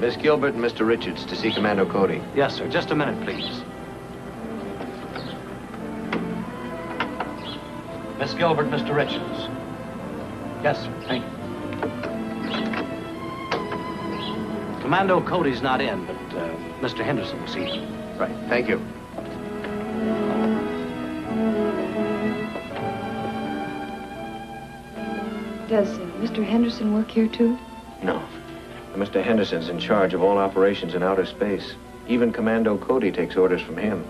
Miss Gilbert and Mr. Richards to see Commando Cody. Yes, sir. Just a minute, please. Miss Gilbert, Mr. Richards. Yes, sir. Thank you. Commando Cody's not in, but Mr. Henderson will see him. Right. Thank you. Does Mr. Henderson work here, too? No. Mr. Henderson's in charge of all operations in outer space. Even Commando Cody takes orders from him.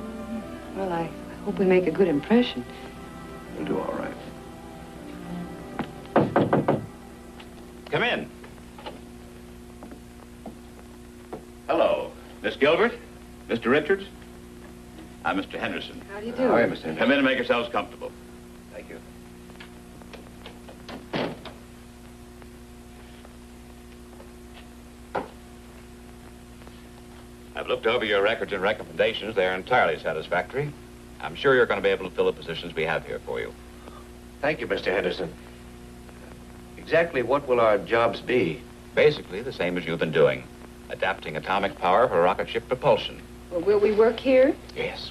Well, I hope we make a good impression. We'll do all right. Come in. Hello, Miss Gilbert, Mr. Richards. I'm Mr. Henderson. How do you do? All right, Mr. Henderson. Come in and make yourselves comfortable. Thank you. I've looked over your records and recommendations. They're entirely satisfactory. I'm sure you're going to be able to fill the positions we have here for you. Thank you, Mr. Henderson. Exactly what will our jobs be? Basically, the same as you've been doing. Adapting atomic power for rocket ship propulsion. Well, will we work here? Yes.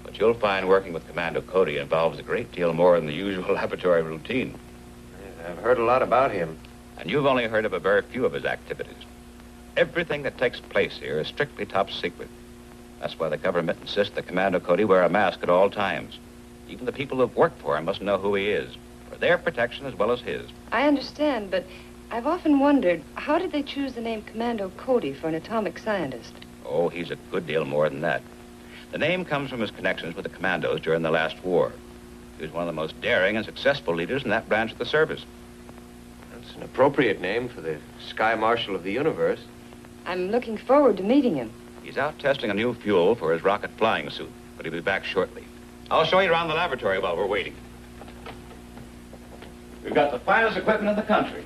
But you'll find working with Commando Cody involves a great deal more than the usual laboratory routine. I've heard a lot about him. And you've only heard of a very few of his activities. Everything that takes place here is strictly top secret. That's why the government insists that Commando Cody wear a mask at all times. Even the people who've worked for him must know who he is, for their protection as well as his. I understand, but I've often wondered, how did they choose the name Commando Cody for an atomic scientist? Oh, he's a good deal more than that. The name comes from his connections with the commandos during the last war. He was one of the most daring and successful leaders in that branch of the service. That's an appropriate name for the Sky Marshal of the universe. I'm looking forward to meeting him. He's out testing a new fuel for his rocket flying suit, but he'll be back shortly. I'll show you around the laboratory while we're waiting. We've got the finest equipment in the country.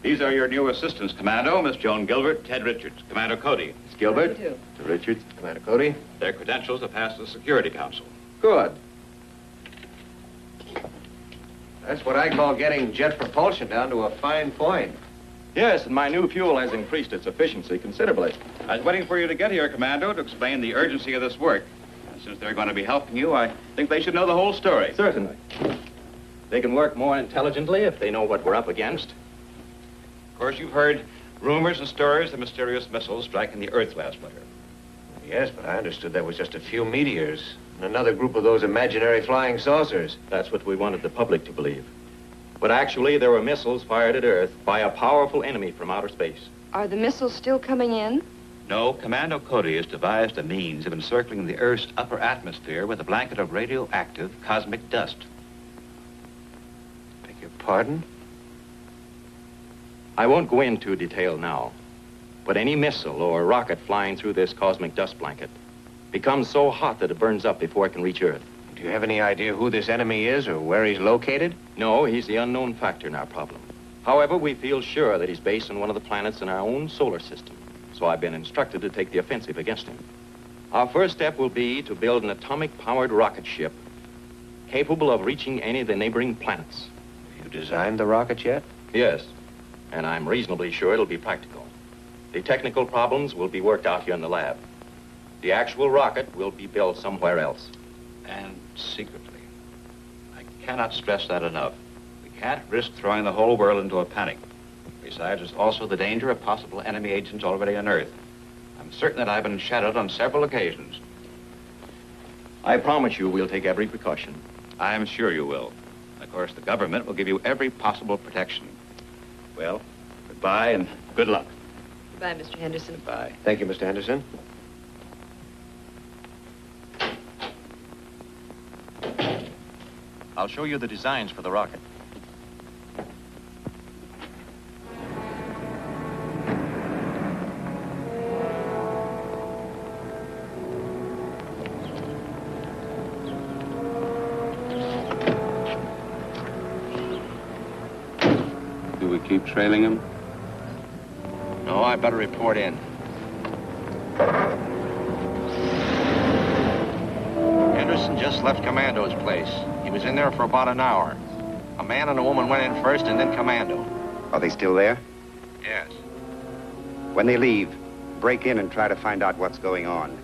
These are your new assistants, Commando, Miss Joan Gilbert, Ted Richards, Commander Cody. Miss Gilbert? How do you Mr. Richards, Commander Cody. Their credentials have passed the Security Council. Good. That's what I call getting jet propulsion down to a fine point. Yes, and my new fuel has increased its efficiency considerably. I was waiting for you to get here, Commando, to explain the urgency of this work. And since they're going to be helping you, I think they should know the whole story. Certainly. They can work more intelligently if they know what we're up against. Of course, you've heard Rumors and stories of mysterious missiles striking the Earth last winter. Yes, but I understood that was just a few meteors and another group of those imaginary flying saucers. That's what we wanted the public to believe. But actually, there were missiles fired at Earth by a powerful enemy from outer space. Are the missiles still coming in? No, Commando Cody has devised a means of encircling the Earth's upper atmosphere with a blanket of radioactive cosmic dust. Beg your pardon? I won't go into detail now, but any missile or rocket flying through this cosmic dust blanket becomes so hot that it burns up before it can reach Earth. Do you have any idea who this enemy is or where he's located? No, he's the unknown factor in our problem. However, we feel sure that he's based on one of the planets in our own solar system, so I've been instructed to take the offensive against him. Our first step will be to build an atomic-powered rocket ship capable of reaching any of the neighboring planets. Have you designed the rocket yet? Yes, and I'm reasonably sure it'll be practical. The technical problems will be worked out here in the lab. The actual rocket will be built somewhere else. And secretly. I cannot stress that enough. We can't risk throwing the whole world into a panic. Besides, there's also the danger of possible enemy agents already on Earth. I'm certain that I've been shadowed on several occasions. I promise you we'll take every precaution. I'm sure you will. Of course, the government will give you every possible protection. Well, goodbye and good luck. Goodbye, Mr. Henderson. Goodbye. Thank you, Mr. Henderson. I'll show you the designs for the rocket. Do we keep trailing him? No, I better report in. Henderson just left Commando's place. He was in there for about an hour. A man and a woman went in first and then Commando. Are they still there? Yes. When they leave, break in and try to find out what's going on.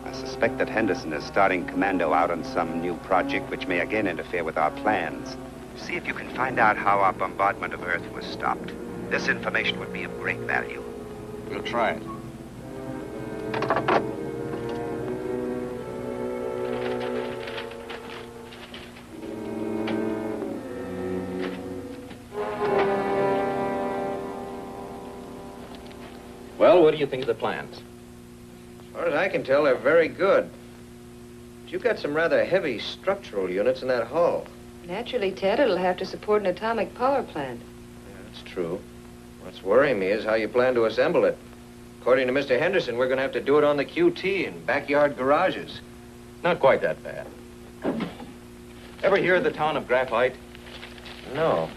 I suspect that Henderson is starting Commando out on some new project which may again interfere with our plans. See if you can find out how our bombardment of Earth was stopped. This information would be of great value. We'll try it. Well, what do you think of the plans? As far as I can tell, they're very good. But you've got some rather heavy structural units in that hull. Naturally, Ted, it'll have to support an atomic power plant. Yeah, that's true. What's worrying me is how you plan to assemble it. According to Mr. Henderson, we're going to have to do it on the QT in backyard garages. Not quite that bad. Ever hear of the town of Graphite? No.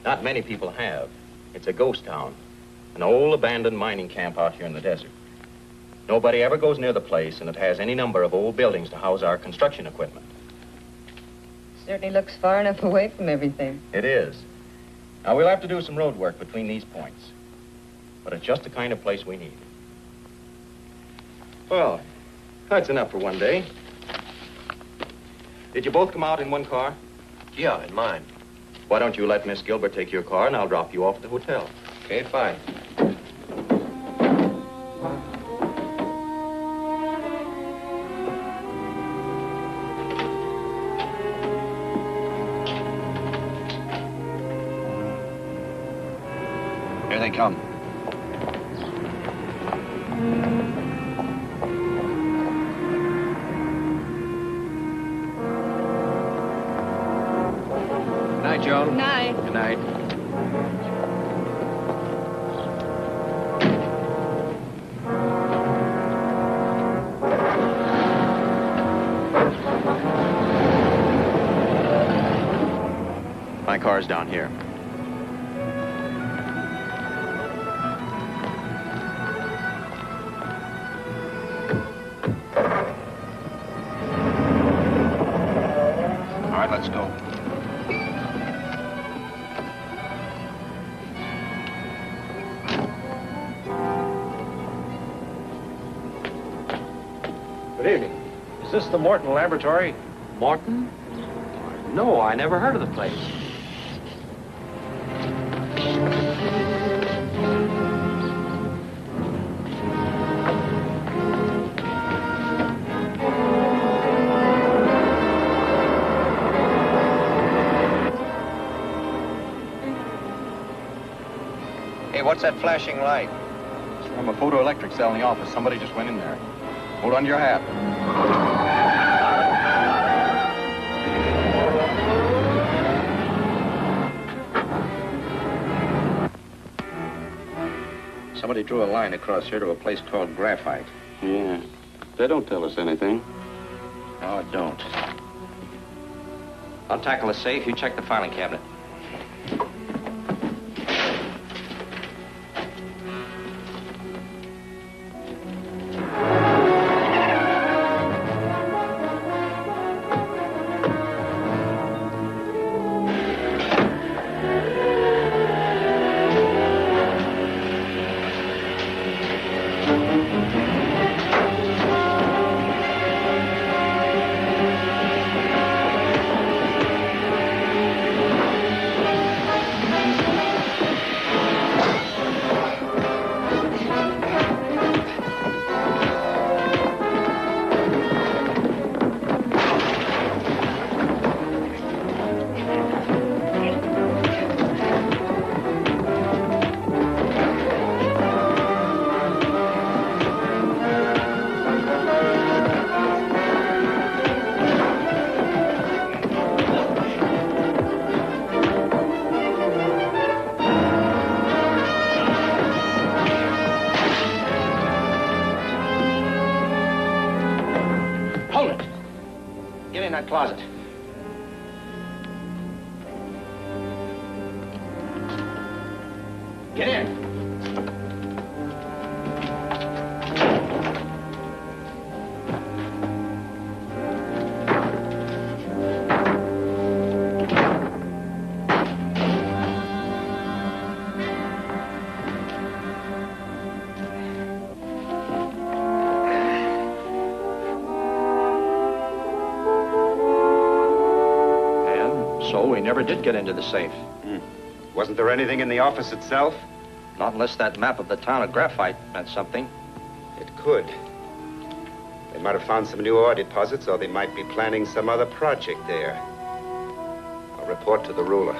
Not many people have. It's a ghost town. An old abandoned mining camp out here in the desert. Nobody ever goes near the place, and it has any number of old buildings to house our construction equipment. Certainly looks far enough away from everything. It is. Now, we'll have to do some road work between these points. But it's just the kind of place we need. Well, that's enough for one day. Did you both come out in one car? Yeah, in mine. Why don't you let Miss Gilbert take your car, and I'll drop you off at the hotel. Okay, fine. Here they come. Good night, Joan. Good night. Good night. My car's down here. All right, let's go. Good evening. Is this the Morton Laboratory? Morton? No, I never heard of the place. Hey, what's that flashing light? It's from a photoelectric cell in the office. Somebody just went in there. Hold on to your hat. Somebody drew a line across here to a place called Graphite. Yeah. They don't tell us anything. No, it don't. I'll tackle the safe. You check the filing cabinet. Get in that closet. Get in. So we never did get into the safe. Wasn't there anything in the office itself? Not unless that map of the town of Graphite meant something. It could. They might have found some new ore deposits, or they might be planning some other project there. I'll report to the ruler.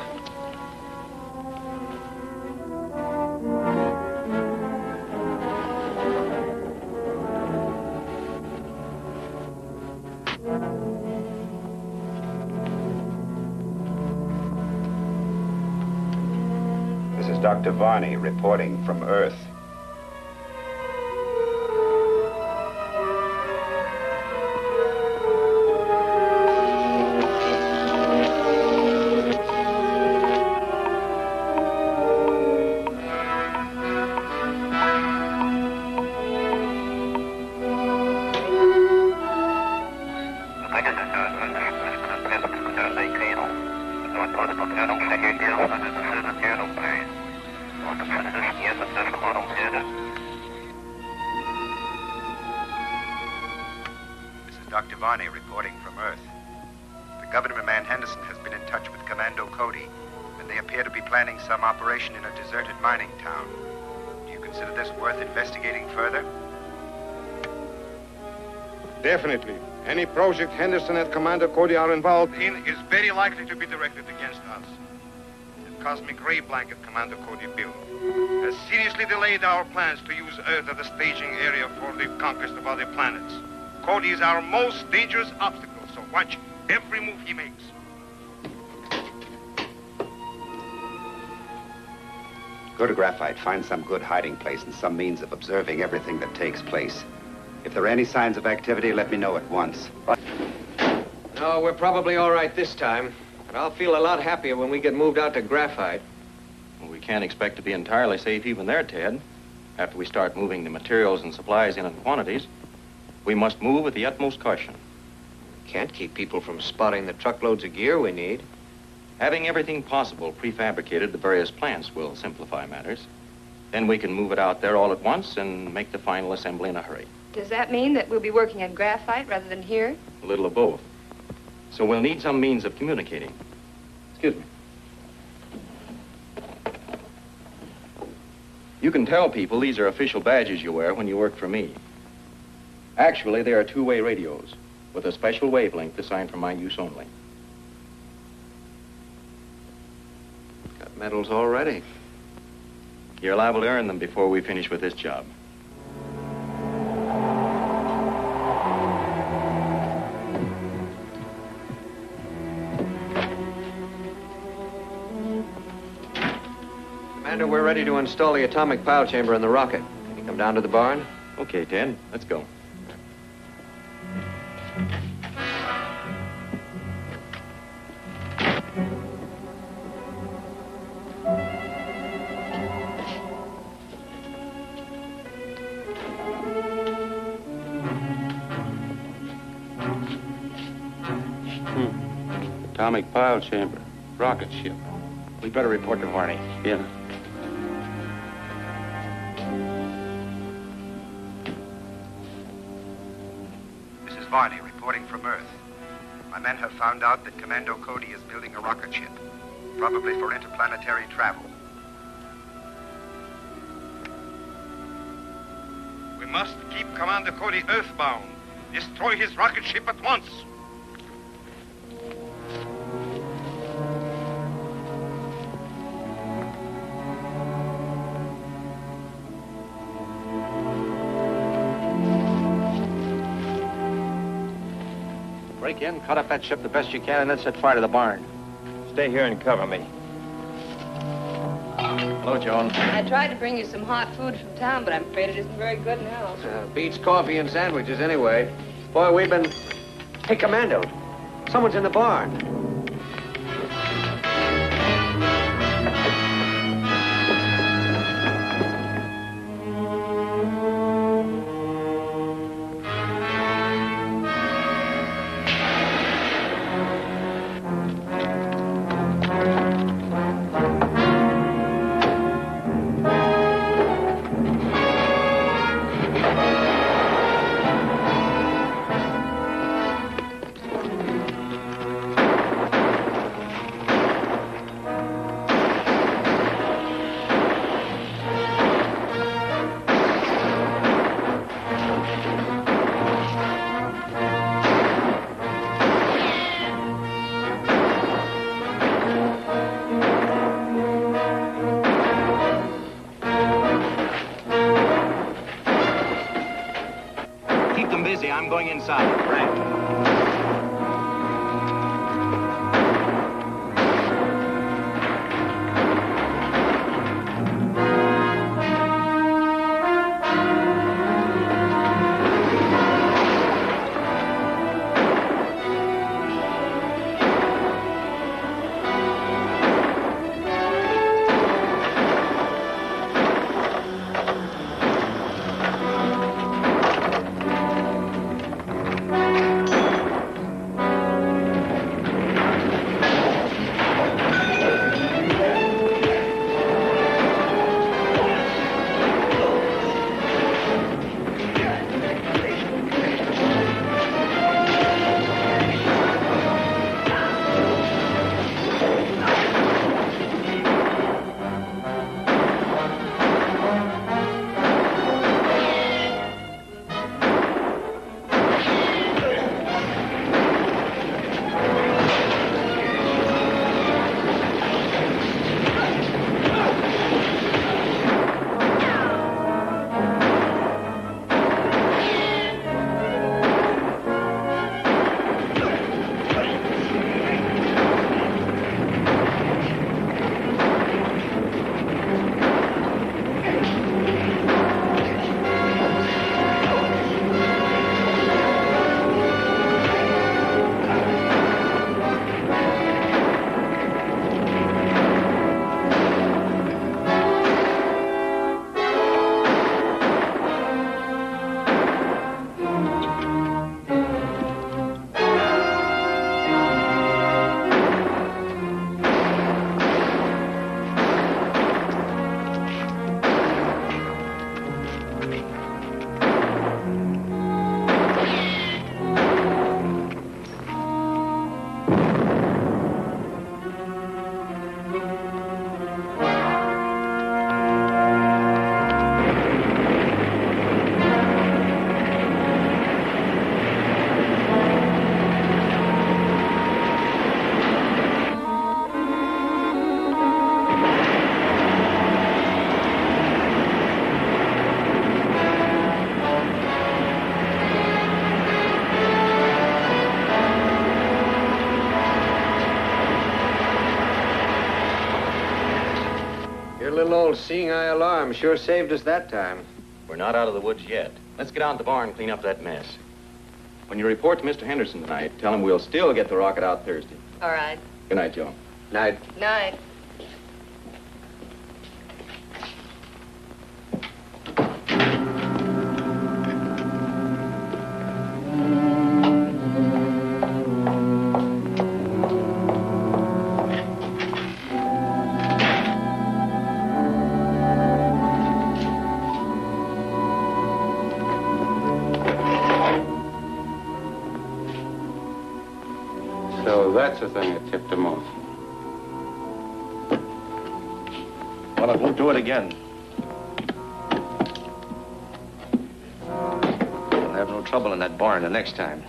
This is Dr. Varney reporting from Earth. This is Dr. Varney reporting from Earth. The governor man Henderson has been in touch with Commando Cody, and they appear to be planning some operation in a deserted mining town. Do you consider this worth investigating further? Definitely. Any project Henderson and Commander Cody are involved in is very likely to be directed against us. The cosmic ray blanket Commander Cody built has seriously delayed our plans to use Earth as a staging area for the conquest of other planets. Cody is our most dangerous obstacle, so watch every move he makes. Go to Graphite, find some good hiding place and some means of observing everything that takes place. If there are any signs of activity, let me know at once. No, we're probably all right this time. But I'll feel a lot happier when we get moved out to Graphite. Well, we can't expect to be entirely safe even there, Ted. After we start moving the materials and supplies in quantities, we must move with the utmost caution. Can't keep people from spotting the truckloads of gear we need. Having everything possible prefabricated, the various plants will simplify matters. Then we can move it out there all at once and make the final assembly in a hurry. Does that mean that we'll be working at Graphite rather than here? A little of both. So we'll need some means of communicating. Excuse me. You can tell people these are official badges you wear when you work for me. Actually, they are two-way radios with a special wavelength assigned for my use only. Got medals already. You're liable to earn them before we finish with this job. Commander, we're ready to install the atomic pile chamber in the rocket. Can you come down to the barn? Okay, Ted, let's go. Atomic pile chamber. Rocket ship. We better report to Varney. Yeah. This is Varney reporting from Earth. My men have found out that Commando Cody is building a rocket ship, probably for interplanetary travel. We must keep Commander Cody earthbound. Destroy his rocket ship at once. Break in, cut up that ship the best you can, and then set fire to the barn. Stay here and cover me. Hello, Joan. I tried to bring you some hot food from town, but I'm afraid it isn't very good now. Beats coffee and sandwiches anyway. Boy, we've been... Hey, Commando. Someone's in the barn. Keep them busy. I'm going inside. Frank. seeing eye alarm sure saved us that time. We're not out of the woods yet. Let's get out the barn and clean up that mess. When you report to Mr. Henderson tonight, tell him we'll still get the rocket out Thursday. All right. Good night, Joe. Night. Night. So that's the thing that tipped him off. Well, it won't do it again. We'll have no trouble in that barn the next time.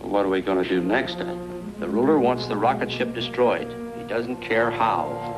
Well, what are we going to do next time? The ruler wants the rocket ship destroyed. He doesn't care how.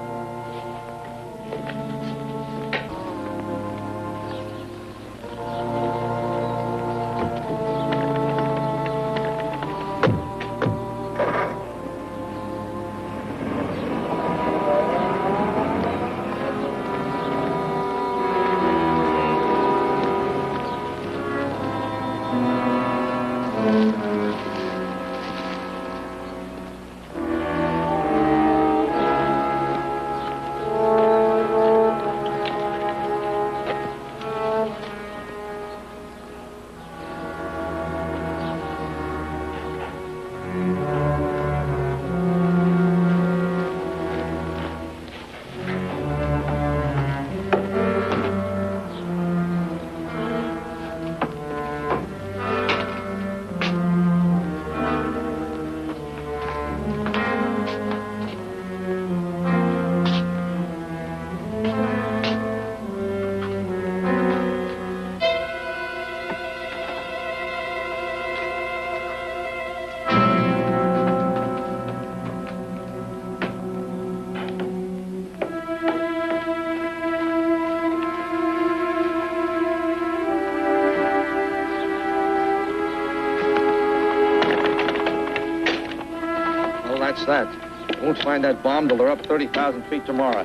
That's that. We won't find that bomb till they're up 30,000 feet tomorrow.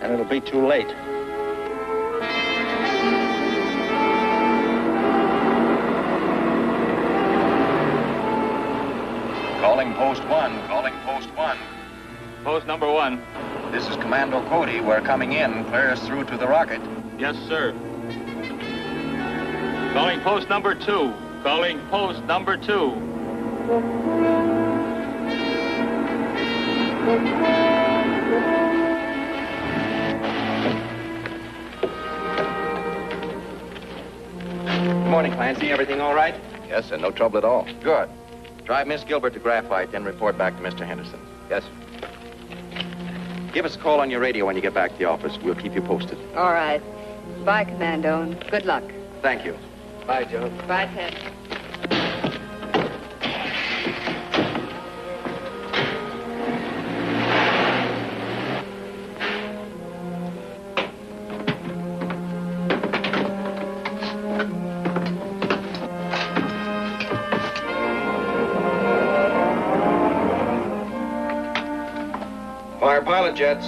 And it'll be too late. Calling post 1. Calling post 1. Post number 1. This is Commando Cody. We're coming in. Clear us through to the rocket. Yes, sir. Calling post number 2. Calling post number 2. Good morning, Clancy. Everything all right? Yes, and no trouble at all. Good. Drive Miss Gilbert to Graphite, then report back to Mr. Henderson. Yes. Give us a call on your radio when you get back to the office. We'll keep you posted. All right. Bye, Commando, and good luck. Thank you. Bye, Joe. Bye, Ted. Fire pilot jets.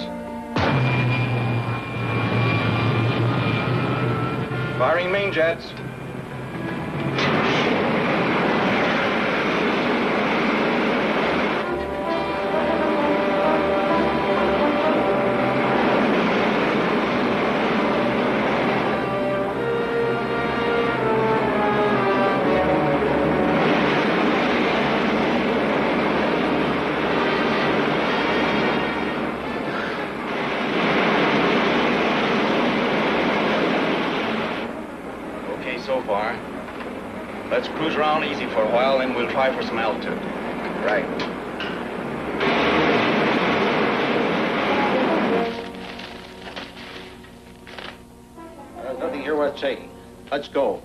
Firing main jets. So far. Let's cruise around easy for a while, then we'll try for some altitude. Right. There's nothing here worth taking. Let's go.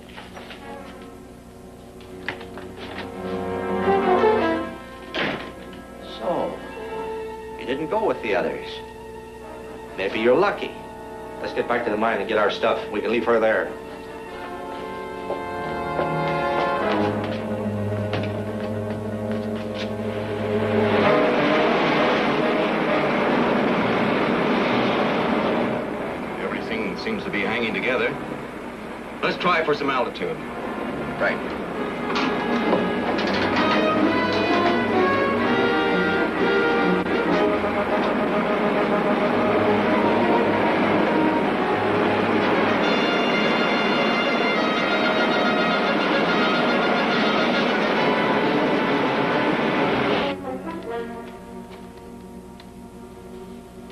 So, you didn't go with the others. Maybe you're lucky. Let's get back to the mine and get our stuff. We can leave her there. hanging together. Let's try for some altitude. Right.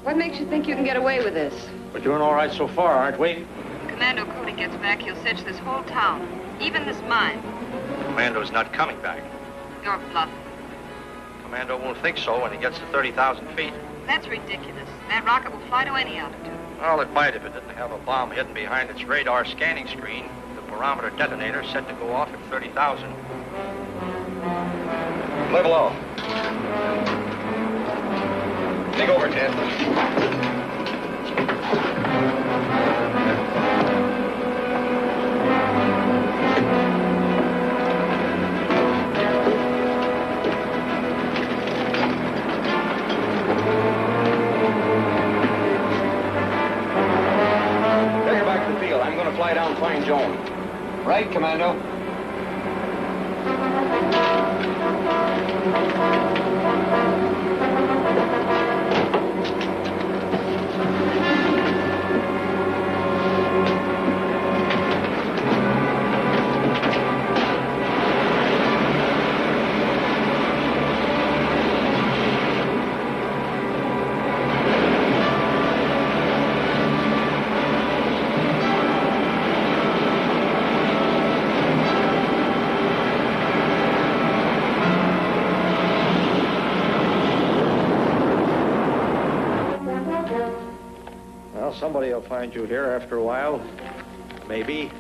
What makes you think you can get away with this? We're doing all right so far, aren't we? Commando Cody gets back, he'll search this whole town, even this mine. Commando's not coming back. You're bluffing. Commando won't think so when he gets to 30,000 feet. That's ridiculous. That rocket will fly to any altitude. Well, it might if it didn't have a bomb hidden behind its radar scanning screen. The barometer detonator set to go off at 30,000. Level off. Take over, Ted. Fly down, find Joan. Right, Commando. Somebody will find you here after a while. Maybe.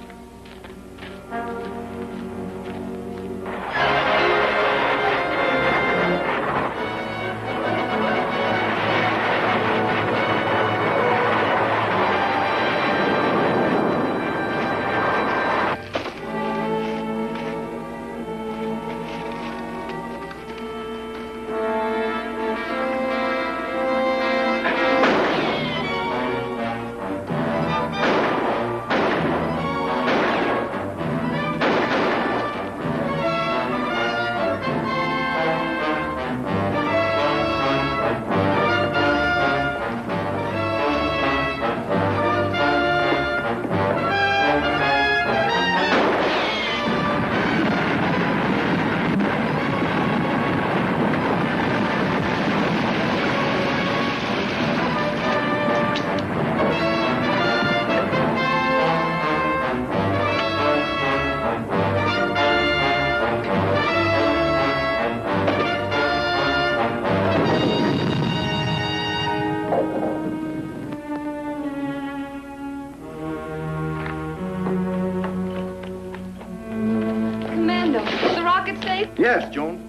Yes, Joan.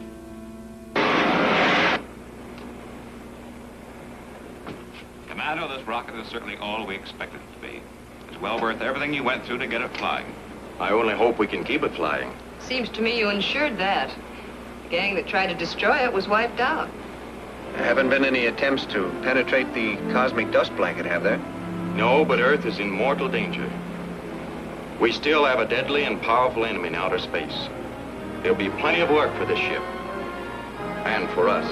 Commando, this rocket is certainly all we expected it to be. It's well worth everything you went through to get it flying. I only hope we can keep it flying. Seems to me you ensured that. The gang that tried to destroy it was wiped out. There haven't been any attempts to penetrate the cosmic dust blanket, have there? No, but Earth is in mortal danger. We still have a deadly and powerful enemy in outer space. There'll be plenty of work for this ship. And for us.